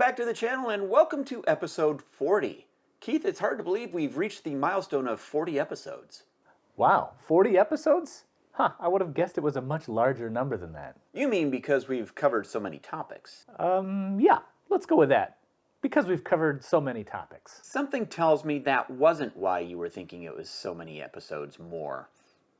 back to the channel and welcome to episode 40. Keith, it's hard to believe we've reached the milestone of 40 episodes. Wow, 40 episodes? Huh, I would have guessed it was a much larger number than that. You mean because we've covered so many topics? Yeah, let's go with that. Because we've covered so many topics. Something tells me that wasn't why you were thinking it was so many episodes more.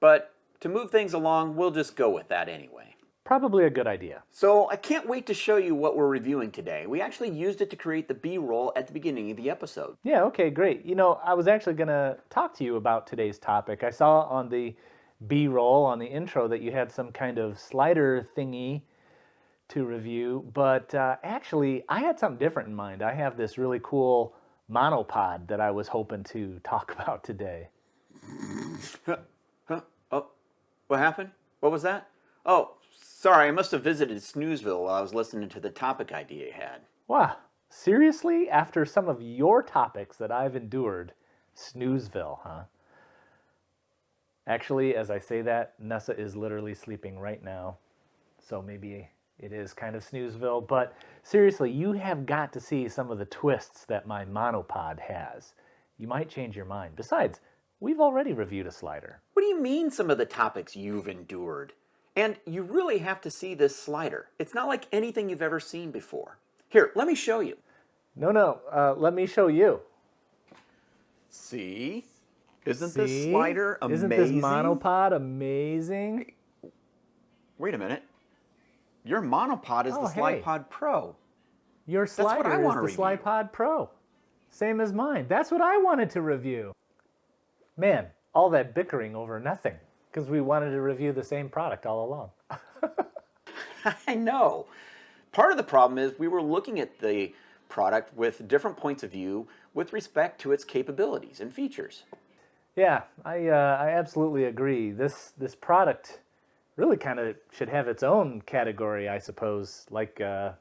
But to move things along, we'll just go with that anyway. Probably a good idea. So I can't wait to show you what we're reviewing today. We actually used it to create the B-roll at the beginning of the episode. Yeah, okay, great. You know, I was actually going to talk to you about today's topic. I saw on the B-roll, on the intro, that you had some kind of slider thingy to review, but actually I had something different in mind. I have this really cool monopod that I was hoping to talk about today. Oh, what happened? What was that? Oh, sorry, I must have visited Snoozeville while I was listening to the topic idea you had. Wow, seriously? After some of your topics that I've endured, Snoozeville, huh? Actually, as I say that, Nessa is literally sleeping right now, so maybe it is kind of Snoozeville, but seriously, you have got to see some of the twists that my monopod has. You might change your mind. Besides, we've already reviewed a slider. What do you mean some of the topics you've endured? And you really have to see this slider. It's not like anything you've ever seen before. Here, let me show you. No, let me show you. See? Isn't this slider amazing? Isn't this monopod amazing? Wait a minute. Your monopod is the Slypod Pro. Your slider is the Slypod Pro. Same as mine. That's what I wanted to review. Man, all that bickering over nothing, because we wanted to review the same product all along. I know. Part of the problem is we were looking at the product with different points of view with respect to its capabilities and features. Yeah, I absolutely agree. This product really kind of should have its own category, I suppose, like the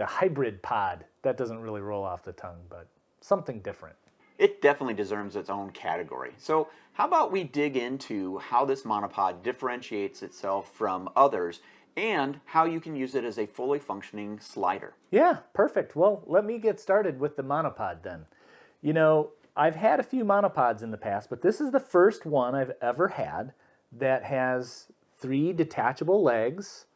hybrid pod. That doesn't really roll off the tongue, but something different. It definitely deserves its own category. So how about we dig into how this monopod differentiates itself from others and how you can use it as a fully functioning slider. Yeah, perfect. Well, let me get started with the monopod then. You know, I've had a few monopods in the past, but this is the first one I've ever had that has 3 detachable legs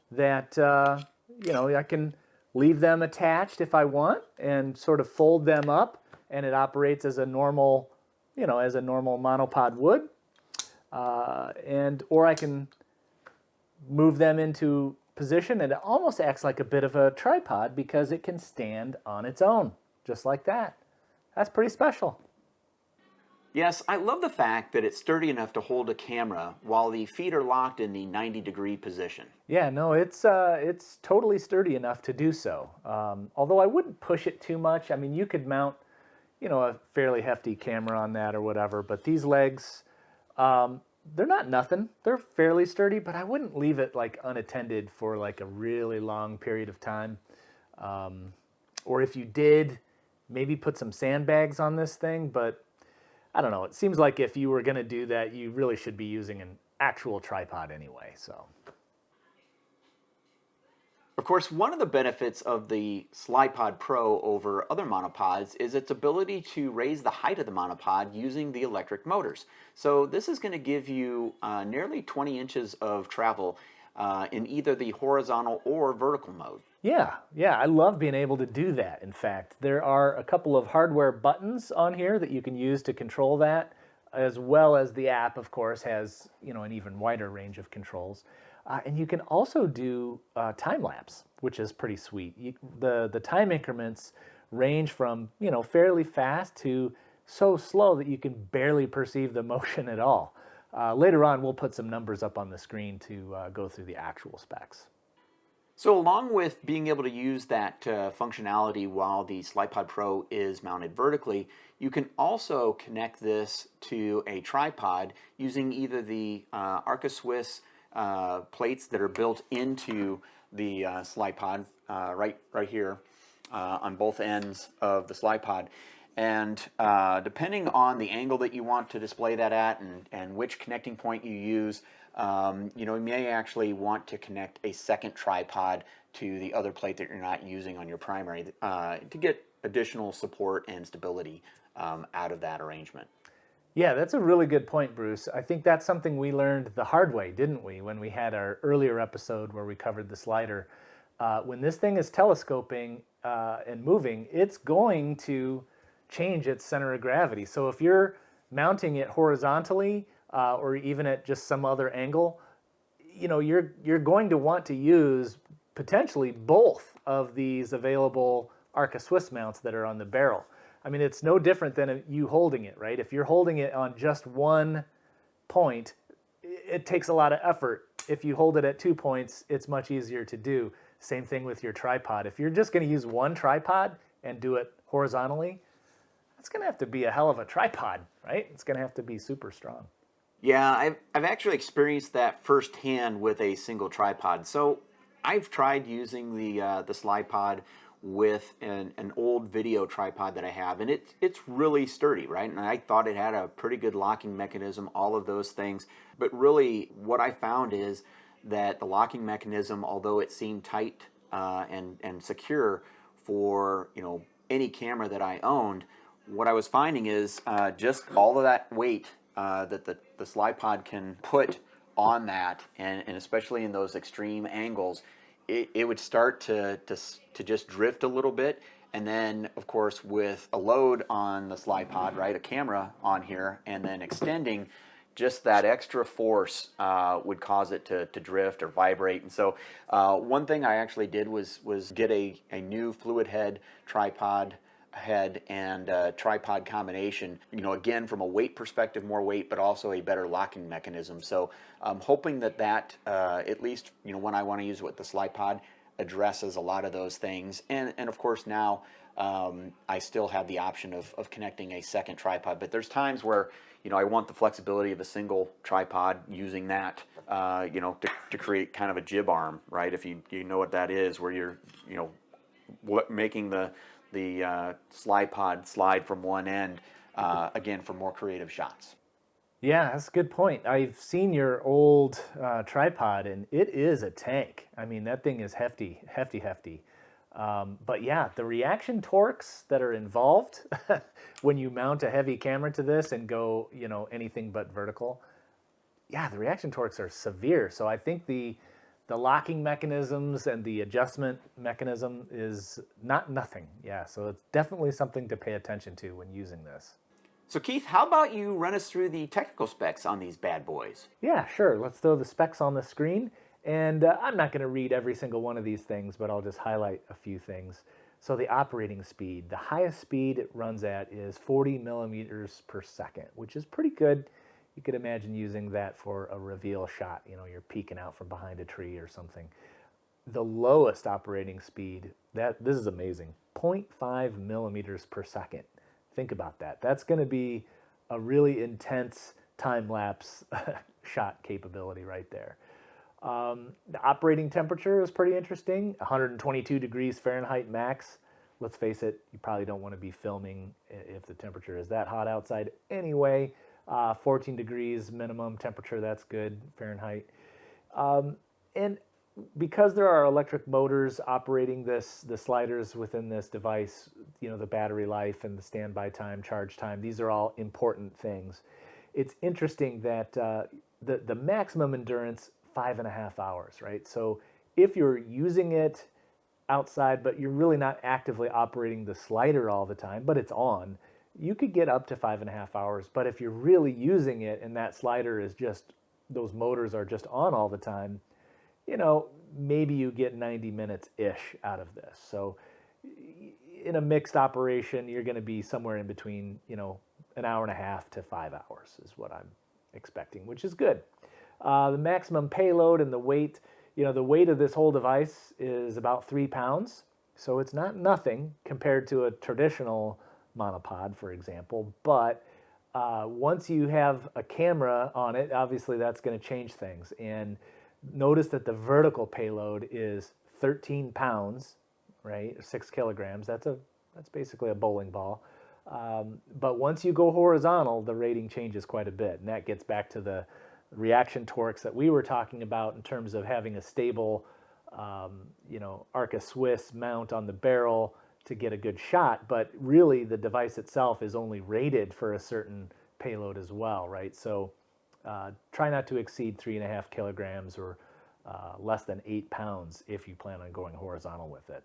that, you know, I can leave them attached if I want and sort of fold them up, and it operates as a normal, you know, as a normal monopod would. Or I can move them into position, and it almost acts like a bit of a tripod because it can stand on its own, just like that. That's pretty special. Yes, I love the fact that it's sturdy enough to hold a camera while the feet are locked in the 90-degree position. Yeah, no, it's totally sturdy enough to do so. Although I wouldn't push it too much. I mean, you could mount, you know, a fairly hefty camera on that or whatever, but these legs, they're not nothing. They're fairly sturdy, but I wouldn't leave it like unattended for like a really long period of time. Or if you did, maybe put some sandbags on this thing, but I don't know. It seems like if you were going to do that, you really should be using an actual tripod anyway, so. Of course, one of the benefits of the Slypod Pro over other monopods is its ability to raise the height of the monopod using the electric motors. So this is going to give you nearly 20 inches of travel in either the horizontal or vertical mode. Yeah, I love being able to do that. In fact, there are a couple of hardware buttons on here that you can use to control that, as well as the app, of course, has, you know, an even wider range of controls. And you can also do time-lapse, which is pretty sweet. The time increments range from, you know, fairly fast to so slow that you can barely perceive the motion at all. Later on, we'll put some numbers up on the screen to go through the actual specs. So along with being able to use that functionality while the Slypod Pro is mounted vertically, you can also connect this to a tripod using either the Arca Swiss plates that are built into the Slypod right here on both ends of the Slypod. And depending on the angle that you want to display that at and which connecting point you use, you know, you may actually want to connect a second tripod to the other plate that you're not using on your primary to get additional support and stability out of that arrangement. Yeah, that's a really good point, Bruce. I think that's something we learned the hard way, didn't we, when we had our earlier episode where we covered the slider. When this thing is telescoping and moving, it's going to change its center of gravity. So if you're mounting it horizontally or even at just some other angle, you're going to want to use potentially both of these available Arca Swiss mounts that are on the barrel. I mean, it's no different than you holding it, right? If you're holding it on just one point, it takes a lot of effort. If you hold it at 2 points, it's much easier to do. Same thing with your tripod. If you're just going to use one tripod and do it horizontally, it's going to have to be a hell of a tripod, right? It's going to have to be super strong. Yeah, I've actually experienced that firsthand with a single tripod. So I've tried using the Slypod with an old video tripod that I have, and it's really sturdy, right? And I thought it had a pretty good locking mechanism, all of those things. But really, what I found is that the locking mechanism, although it seemed tight and secure for any camera that I owned, what I was finding is just all of that weight that the Slypod can put on that, and especially in those extreme angles, it would start to just drift a little bit. And then, of course, with a load on the Slypod, right, a camera on here, and then extending, just that extra force would cause it to drift or vibrate. And so one thing I actually did was get a new fluid head tripod head and tripod combination, again, from a weight perspective, more weight, but also a better locking mechanism. So I'm hoping that at least, when I want to use it with the Slypod, addresses a lot of those things. And of course now I still have the option of connecting a second tripod, but there's times where, I want the flexibility of a single tripod, using that, to create kind of a jib arm, right? If you know what that is, where you're, making the Slypod slide from one end, again, for more creative shots. Yeah, that's a good point. I've seen your old tripod, and it is a tank. I mean, that thing is hefty. But yeah, the reaction torques that are involved when you mount a heavy camera to this and go, anything but vertical, yeah, the reaction torques are severe. So I think the locking mechanisms and the adjustment mechanism is not nothing. Yeah, so it's definitely something to pay attention to when using this. So Keith, how about you run us through the technical specs on these bad boys? Yeah, sure. Let's throw the specs on the screen. And I'm not going to read every single one of these things, but I'll just highlight a few things. So the operating speed, the highest speed it runs at is 40 millimeters per second, which is pretty good. You could imagine using that for a reveal shot. You're peeking out from behind a tree or something. The lowest operating speed, this is amazing, 0.5 millimeters per second. Think about that. That's going to be a really intense time-lapse shot capability right there. The operating temperature is pretty interesting, 122 degrees Fahrenheit max. Let's face it, you probably don't want to be filming if the temperature is that hot outside anyway. 14 degrees minimum temperature, that's good, Fahrenheit. And because there are electric motors operating the sliders within this device, the battery life and the standby time, charge time, these are all important things. It's interesting that the maximum endurance, 5.5 hours, right? So if you're using it outside, but you're really not actively operating the slider all the time, but it's on, you could get up to 5.5 hours. But if you're really using it and that slider is just, those motors are just on all the time, maybe you get 90 minutes-ish out of this. So in a mixed operation, you're going to be somewhere in between, an hour and a half to 5 hours is what I'm expecting, which is good. The maximum payload and the weight of this whole device is about 3 pounds. So it's not nothing compared to a traditional monopod, for example. But once you have a camera on it, obviously that's going to change things. And notice that the vertical payload is 13 pounds, right? 6 kilograms. That's basically a bowling ball. But once you go horizontal, the rating changes quite a bit. And that gets back to the reaction torques that we were talking about in terms of having a stable Arca Swiss mount on the barrel to get a good shot, but really the device itself is only rated for a certain payload as well, right? So try not to exceed 3.5 kilograms or less than 8 pounds if you plan on going horizontal with it.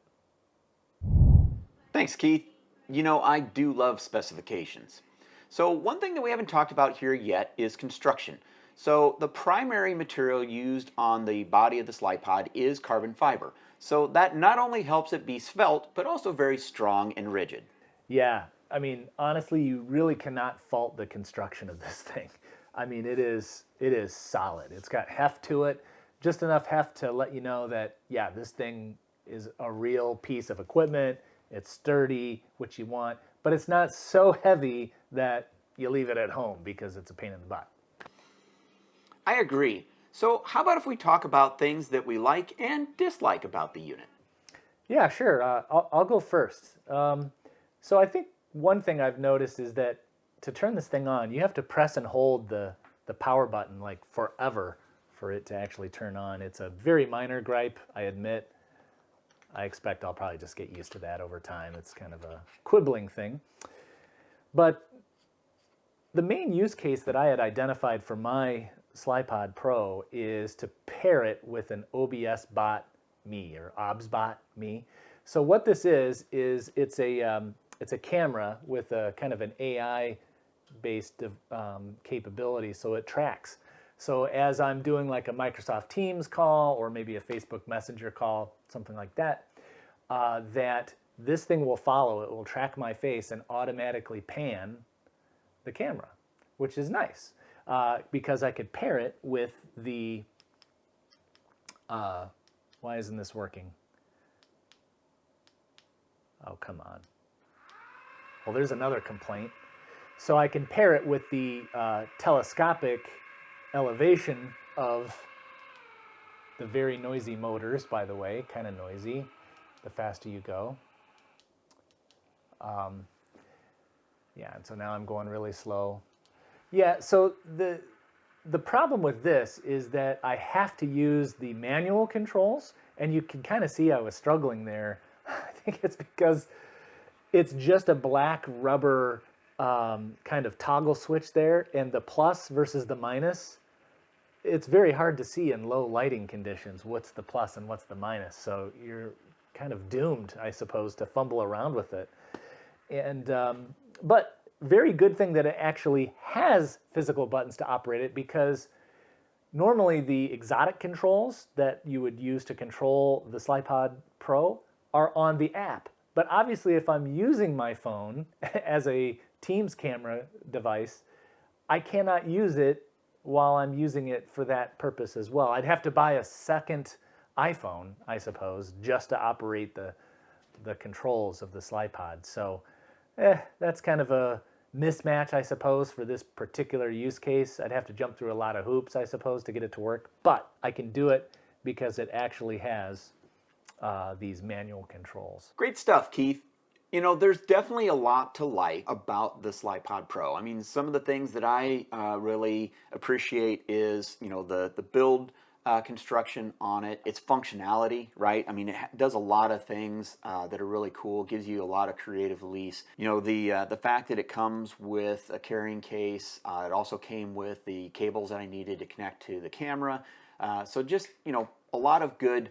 Thanks, Keith. I do love specifications. So one thing that we haven't talked about here yet is construction. So the primary material used on the body of the Slypod is carbon fiber. So that not only helps it be svelte, but also very strong and rigid. Yeah, I mean, honestly, you really cannot fault the construction of this thing. I mean, it is solid. It's got heft to it, just enough heft to let you know that, yeah, this thing is a real piece of equipment. It's sturdy, which you want, but it's not so heavy that you leave it at home because it's a pain in the butt. I agree. So how about if we talk about things that we like and dislike about the unit? Yeah, sure. I'll go first. So I think one thing I've noticed is that to turn this thing on, you have to press and hold the power button like forever for it to actually turn on. It's a very minor gripe, I admit. I expect I'll probably just get used to that over time. It's kind of a quibbling thing. But the main use case that I had identified for my Slypod Pro is to pair it with an OBS bot me or OBSBot me. So what this is it's a camera with a kind of an AI-based capability, so it tracks. So as I'm doing like a Microsoft Teams call or maybe a Facebook Messenger call, something like that, that this thing will follow. It will track my face and automatically pan the camera, which is nice because I could pair it with the, why isn't this working? Oh, come on. Well, there's another complaint. So I can pair it with the telescopic elevation of the very noisy motors, by the way, kind of noisy, the faster you go. Yeah, and so now I'm going really slow. Yeah, so the problem with this is that I have to use the manual controls, and you can kind of see I was struggling there. I think it's because it's just a black rubber kind of toggle switch there, and the plus versus the minus, it's very hard to see in low lighting conditions what's the plus and what's the minus. So you're kind of doomed, I suppose, to fumble around with it. And but very good thing that it actually has physical buttons to operate it, because normally the exotic controls that you would use to control the Slypod Pro are on the app. But obviously if I'm using my phone as a Teams camera device, I cannot use it while I'm using it for that purpose as well. I'd have to buy a second iPhone, I suppose, just to operate the controls of the Slypod. So that's kind of a mismatch, I suppose, for this particular use case. I'd have to jump through a lot of hoops, I suppose, to get it to work. But I can do it because it actually has these manual controls. Great stuff, Keith. There's definitely a lot to like about the Slypod Pro. I mean, some of the things that I really appreciate is, the build construction on it, its functionality, right? I mean, it does a lot of things that are really cool, gives you a lot of creative release. The fact that it comes with a carrying case, it also came with the cables that I needed to connect to the camera. So just, a lot of good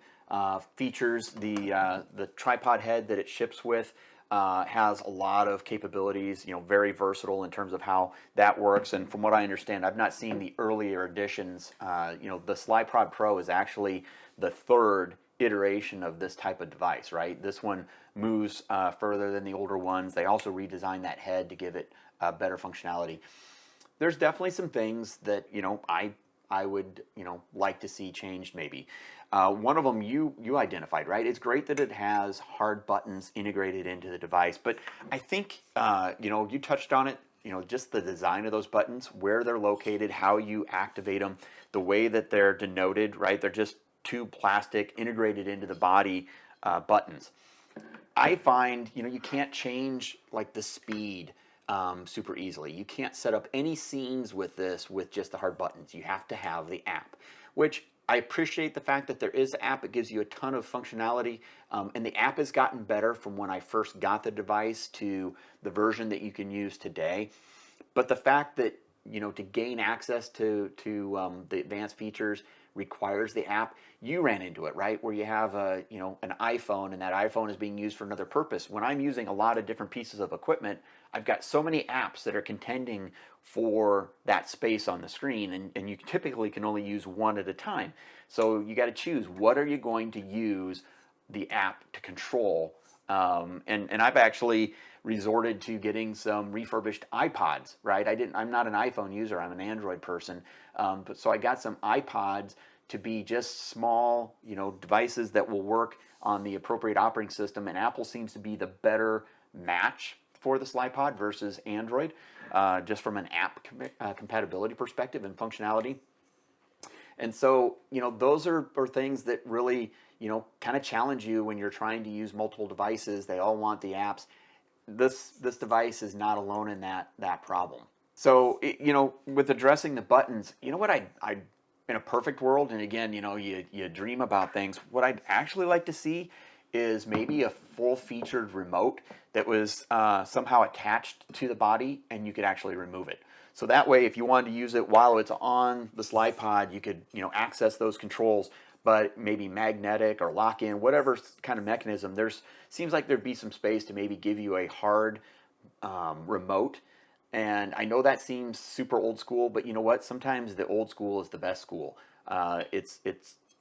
features. The tripod head that it ships with has a lot of capabilities, very versatile in terms of how that works. And from what I understand, I've not seen the earlier editions. The Slypod Pro is actually the third iteration of this type of device, right? This one moves further than the older ones. They also redesigned that head to give it better functionality. There's definitely some things that, I would, like to see changed maybe. One of them you identified, right? It's great that it has hard buttons integrated into the device, but I think, you touched on it, just the design of those buttons, where they're located, how you activate them, the way that they're denoted, right? They're just two plastic integrated into the body buttons. I find, you can't change like the speed super easily. You can't set up any scenes with this with just the hard buttons. You have to have the app, which I appreciate the fact that there is an app. It gives you a ton of functionality, and the app has gotten better from when I first got the device to the version that you can use today. But the fact that, you know, to gain access to the advanced features requires the app. You ran into it, right? Where you have a, you know, an iPhone, and that iPhone is being used for another purpose. When I'm using a lot of different pieces of equipment, I've got so many apps that are contending for that space on the screen, and you typically can only use one at a time. So you got to choose, what are you going to use the app to control? And I've actually resorted to getting some refurbished iPods, right? I'm not an iPhone user, I'm an Android person. But so I got some iPods to be just small, you know, devices that will work on the appropriate operating system, and Apple seems to be the better match for the Slypod versus Android, just from an app compatibility perspective and functionality. And so, you know, those are things that really, you know, kind of challenge you when you're trying to use multiple devices. They all want the apps. This device is not alone in that problem. So, you know, with addressing the buttons, you know what I in a perfect world, and again, you know, you dream about things, what I'd actually like to see is maybe a full-featured remote that was somehow attached to the body, and you could actually remove it. So that way, if you wanted to use it while it's on the Slypod, you could, you know, access those controls, but maybe magnetic or lock-in, whatever kind of mechanism. Seems like there'd be some space to maybe give you a hard remote. And I know that seems super old school, but you know what? Sometimes the old school is the best school. It's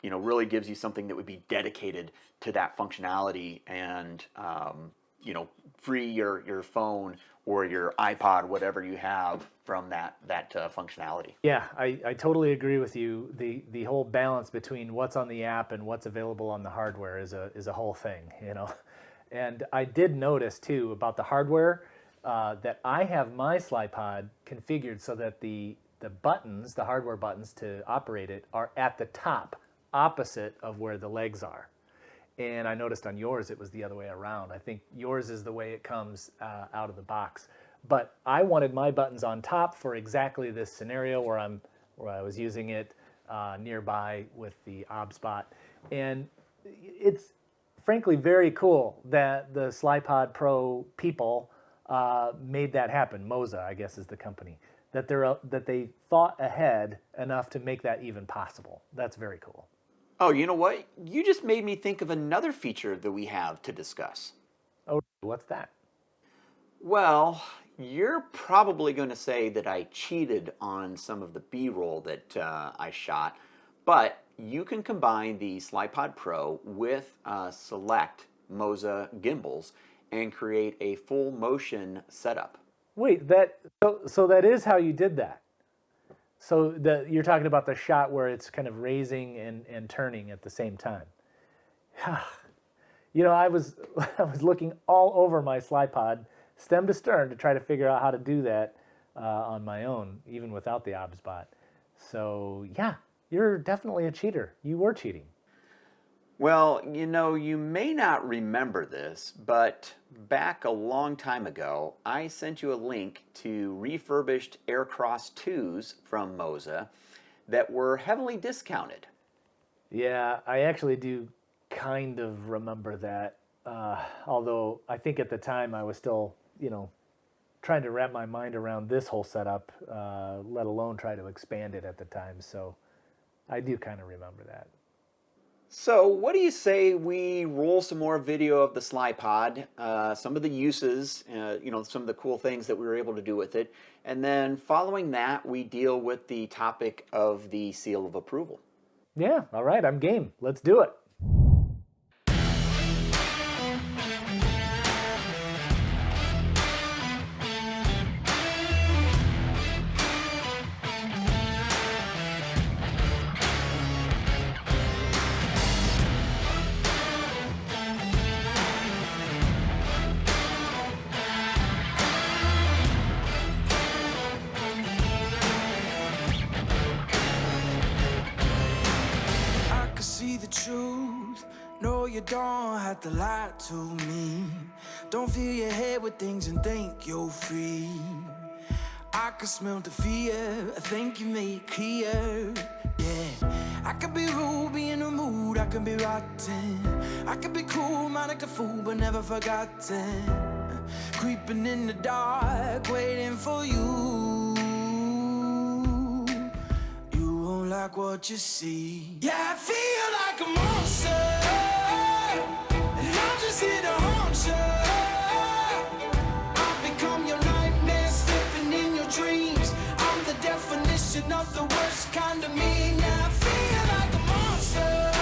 you know, really gives you something that would be dedicated to that functionality, and you know, free your phone or your iPod, whatever you have, from that functionality. Yeah, I totally agree with you. The whole balance between what's on the app and what's available on the hardware is a whole thing, you know. And I did notice too about the hardware that I have my Slypod configured so that the buttons, the hardware buttons to operate it, are at the top, opposite of where the legs are. And I noticed on yours it was the other way around. I think yours is the way it comes out of the box. But I wanted my buttons on top for exactly this scenario where I was using it nearby with the OBSBot. And it's frankly very cool that the Slypod Pro people made that happen. Moza, I guess, is the company. That they thought ahead enough to make that even possible. That's very cool. Oh, you know what? You just made me think of another feature that we have to discuss. Oh, what's that? Well, you're probably going to say that I cheated on some of the B-roll that I shot, but you can combine the Slypod Pro with select Moza gimbals and create a full motion setup. Wait, so that is how you did that. So you're talking about the shot where it's kind of raising and turning at the same time. You know, I was looking all over my Slypod, stem to stern, to try to figure out how to do that on my own, even without the OBSBot. So yeah, you're definitely a cheater. You were cheating. Well, you know, you may not remember this, but back a long time ago, I sent you a link to refurbished Aircross 2s from Moza that were heavily discounted. Yeah, I actually do kind of remember that, although I think at the time I was still, you know, trying to wrap my mind around this whole setup, let alone try to expand it at the time. So I do kind of remember that. So what do you say we roll some more video of the Slypod, some of the uses, you know, some of the cool things that we were able to do with it, and then following that we deal with the topic of the seal of approval. Yeah, all right, I'm game. Let's do it. You don't have to lie to me. Don't fill your head with things and think you're free. I can smell the fear, I think you made it clear. Yeah, I could be rude, be in a mood, I could be rotten. I could be cool, mind like a fool, but never forgotten. Creeping in the dark, waiting for you. You won't like what you see. Yeah, I feel like a monster, and I'm just here to haunt you. I've become your nightmare, slipping in your dreams. I'm the definition of the worst kind of me. Yeah, I feel like a monster,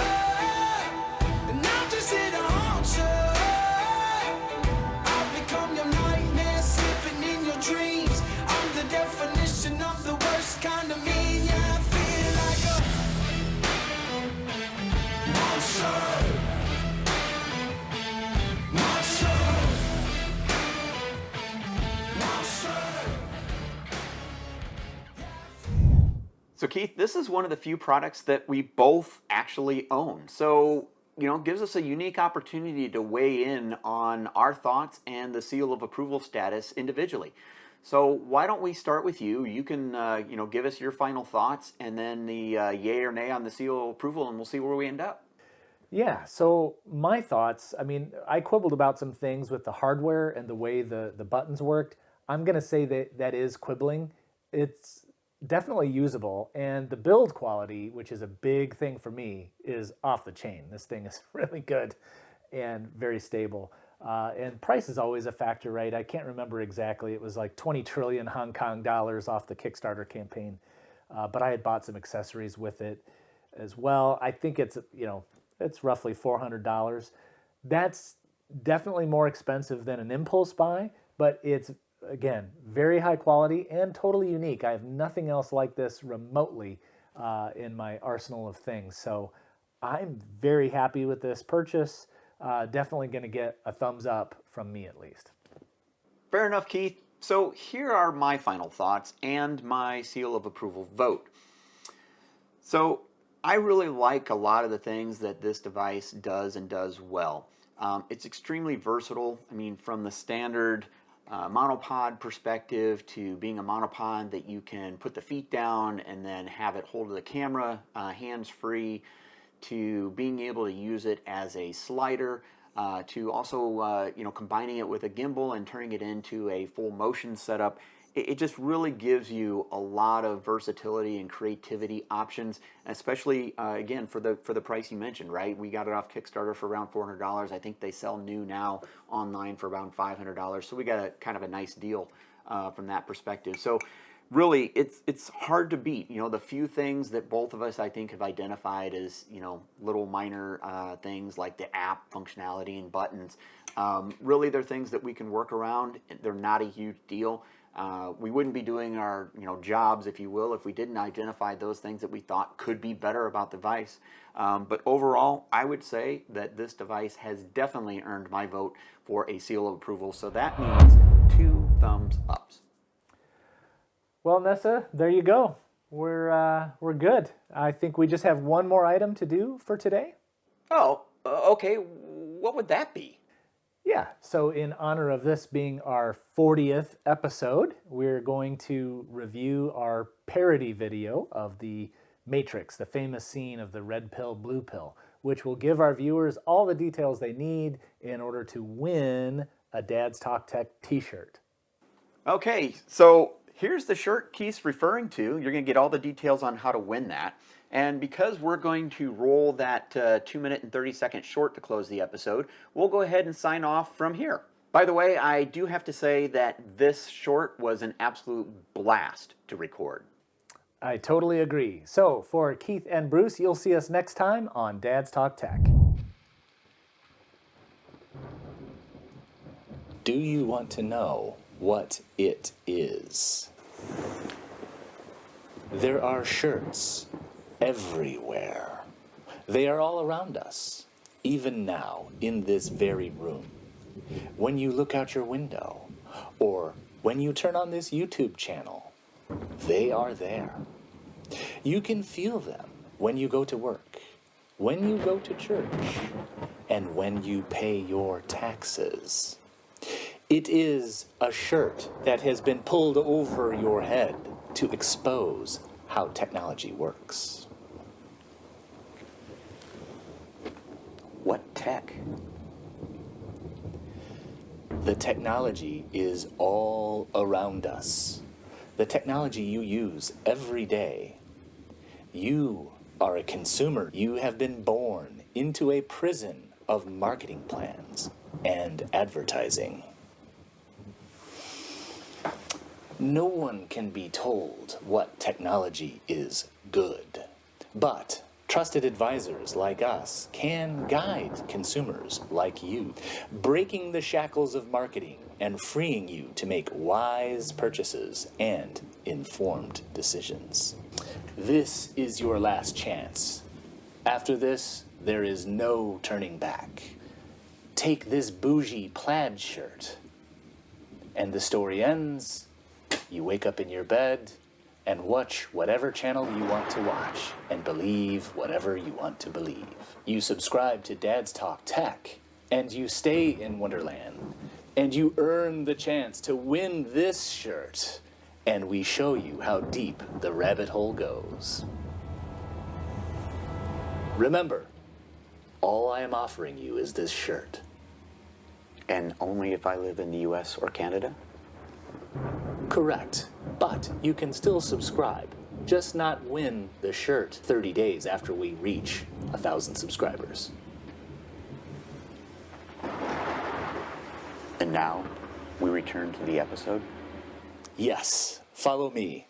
and I'm just here to haunt you. I've become your nightmare, slipping in your dreams. I'm the definition of the worst kind of me. Yeah, I feel like a monster. Monster. Monster. So Keith, this is one of the few products that we both actually own. So, it gives us a unique opportunity to weigh in on our thoughts and the seal of approval status individually. So why don't we start with you? You can, give us your final thoughts and then the yay or nay on the seal of approval, and we'll see where we end up. Yeah, so my thoughts, I quibbled about some things with the hardware and the way the buttons worked. I'm going to say that is quibbling. It's definitely usable, and the build quality, which is a big thing for me, is off the chain. This thing is really good and very stable. And price is always a factor, right? I can't remember exactly. It was like 20 trillion Hong Kong dollars off the Kickstarter campaign. But I had bought some accessories with it as well. I think it's roughly $400. That's definitely more expensive than an impulse buy, but it's, again, very high quality and totally unique. I have nothing else like this remotely in my arsenal of things. So I'm very happy with this purchase. Definitely going to get a thumbs up from me at least. Fair enough, Keith. So here are my final thoughts and my seal of approval vote. So I really like a lot of the things that this device does and does well. It's extremely versatile. From the standard monopod perspective to being a monopod that you can put the feet down and then have it hold the camera hands-free, to being able to use it as a slider, to also combining it with a gimbal and turning it into a full motion setup. It just really gives you a lot of versatility and creativity options, especially again for the price you mentioned, right? We got it off Kickstarter for around $400. I think they sell new now online for around $500. So we got a kind of a nice deal from that perspective. So really, it's hard to beat. The few things that both of us, I think, have identified as little minor things like the app functionality and buttons. Really, they're things that we can work around. They're not a huge deal. We wouldn't be doing our jobs, if you will, if we didn't identify those things that we thought could be better about the device. But overall, I would say that this device has definitely earned my vote for a seal of approval. So that means 2 thumbs ups. Well, Nessa, there you go. We're good. I think we just have one more item to do for today. Oh, okay. What would that be? Yeah, so in honor of this being our 40th episode, we're going to review our parody video of the Matrix, the famous scene of the red pill, blue pill, which will give our viewers all the details they need in order to win a Dad's Talk Tech t-shirt. Okay, so here's the shirt Keith's referring to. You're going to get all the details on how to win that. And because we're going to roll that 2-minute and 30-second short to close the episode, we'll go ahead and sign off from here. By the way, I do have to say that this short was an absolute blast to record. I totally agree. So for Keith and Bruce, you'll see us next time on Dad's Talk Tech. Do you want to know what it is? There are shirts everywhere. They are all around us, even now in this very room. When you look out your window, or when you turn on this YouTube channel, they are there. You can feel them when you go to work, when you go to church, and when you pay your taxes. It is a shirt that has been pulled over your head to expose how technology works. tech? The technology is all around us. The technology you use every day. You are a consumer. You have been born into a prison of marketing plans and advertising. No one can be told what technology is good, but trusted advisors like us can guide consumers like you, breaking the shackles of marketing and freeing you to make wise purchases and informed decisions. This is your last chance. After this, there is no turning back. Take this bougie plaid shirt, and the story ends. You wake up in your bed and watch whatever channel you want to watch and believe whatever you want to believe. You subscribe to DadsTalkTech and you stay in Wonderland and you earn the chance to win this shirt, and we show you how deep the rabbit hole goes. Remember, all I am offering you is this shirt. And only if I live in the US or Canada? Correct, but you can still subscribe, just not win the shirt 30 days after we reach 1,000 subscribers. And now, we return to the episode. Yes, follow me